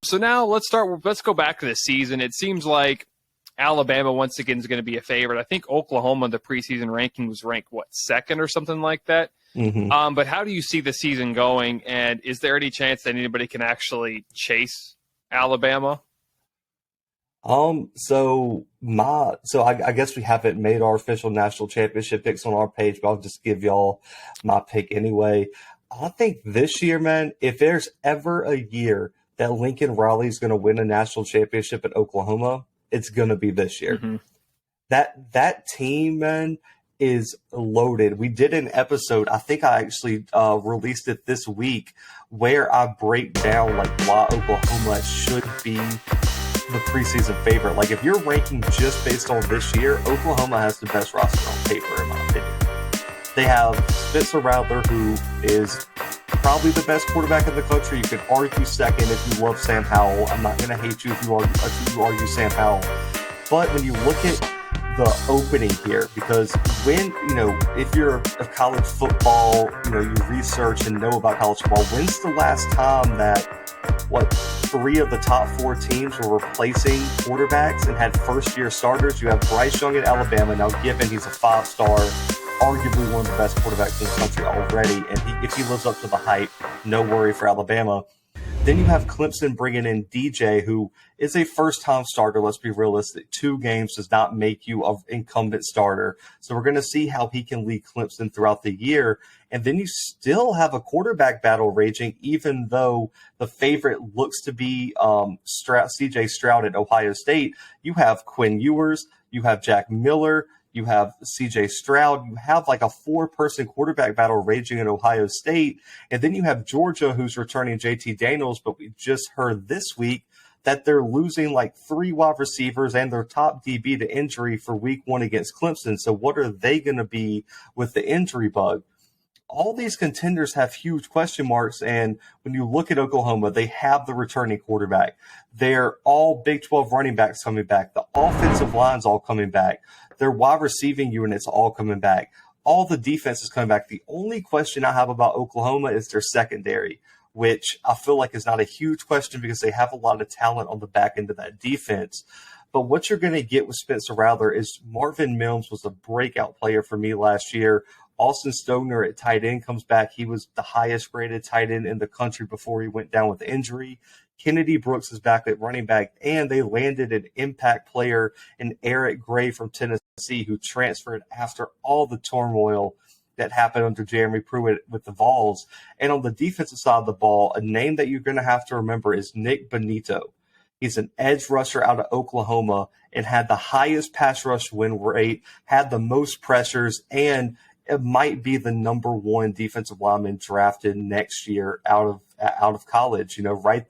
So now let's go back to the season. It seems like Alabama once again is going to be a favorite. I think Oklahoma in the preseason ranking was ranked, second or something like that? Mm-hmm. But how do you see the season going, and is there any chance that anybody can actually chase Alabama? I guess we haven't made our official national championship picks on our page, but I'll just give y'all my pick anyway. I think this year, man, if there's ever a year that Lincoln Riley is going to win a national championship at Oklahoma, it's going to be this year. Mm-hmm. That team, man, is loaded. We did an episode, I think I actually released it this week, where I break down like why Oklahoma should be the preseason favorite. Like if you're ranking just based on this year, Oklahoma has the best roster on paper, in my opinion. They have Spencer Rattler, who is probably the best quarterback in the country. You can argue second if you love Sam Howell. I'm not going to hate you if you argue Sam Howell. But when you look at the opening here, because if you're a college football, you research and know about college football, when's the last time that 3 of the top 4 teams were replacing quarterbacks and had first-year starters? You have Bryce Young at Alabama. Now, given he's a 5-star, arguably one of the best quarterbacks in the country already, and if he lives up to the hype, no worry for Alabama. Then you have Clemson bringing in DJ, who is a first-time starter. Let's be realistic. 2 games does not make you an incumbent starter. So we're going to see how he can lead Clemson throughout the year. And then you still have a quarterback battle raging, even though the favorite looks to be C.J. Stroud at Ohio State. You have Quinn Ewers. You have Jack Miller. You have C.J. Stroud. You have like a 4-person quarterback battle raging in Ohio State. And then you have Georgia, who's returning J.T. Daniels. But we just heard this week that they're losing like 3 wide receivers and their top DB to injury for week 1 against Clemson. So what are they going to be with the injury bug? All these contenders have huge question marks. And when you look at Oklahoma, they have the returning quarterback. They're all Big 12 running backs coming back. The offensive line's all coming back. Their wide receiving units all coming back. All the defense is coming back. The only question I have about Oklahoma is their secondary, which I feel like is not a huge question because they have a lot of talent on the back end of that defense. But what you're going to get with Spencer Rattler is Marvin Mims was a breakout player for me last year. Austin Stogner at tight end comes back. He was the highest graded tight end in the country before he went down with injury. Kennedy Brooks is back at running back, and they landed an impact player in Eric Gray from Tennessee, who transferred after all the turmoil that happened under Jeremy Pruitt with the Vols. And on the defensive side of the ball, a name that you're going to have to remember is Nick Bonito. He's an edge rusher out of Oklahoma and had the highest pass rush win rate, had the most pressures, and it might be the number 1 defensive lineman drafted next year out of college. Right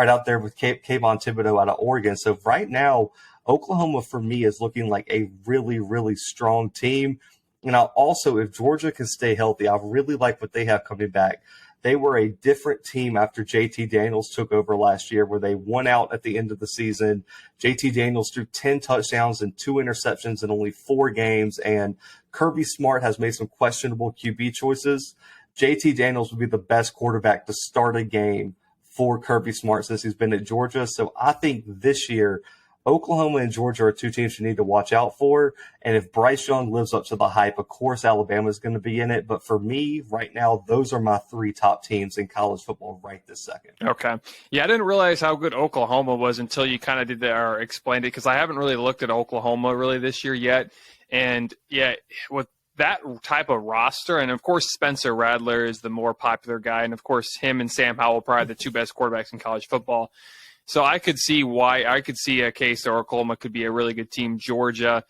out there with Kayvon Thibodeau out of Oregon. So right now, Oklahoma for me is looking like a really, really strong team. And also, if Georgia can stay healthy, I really like what they have coming back. They were a different team after JT Daniels took over last year, where they won out at the end of the season. JT Daniels threw 10 touchdowns and 2 interceptions in only 4 games, and Kirby Smart has made some questionable QB choices. JT Daniels would be the best quarterback to start a game for Kirby Smart since he's been at Georgia. So I think this year, Oklahoma and Georgia are 2 teams you need to watch out for. And if Bryce Young lives up to the hype, of course, Alabama is going to be in it. But for me, right now, those are my 3 top teams in college football right this second. Okay. Yeah, I didn't realize how good Oklahoma was until you kind of did that or explained it, because I haven't really looked at Oklahoma really this year yet. And, yeah, with that type of roster, and, of course, Spencer Rattler is the more popular guy. And, of course, him and Sam Howell are probably the 2 best quarterbacks in college football. So I could see a case that Oklahoma could be a really good team. Georgia.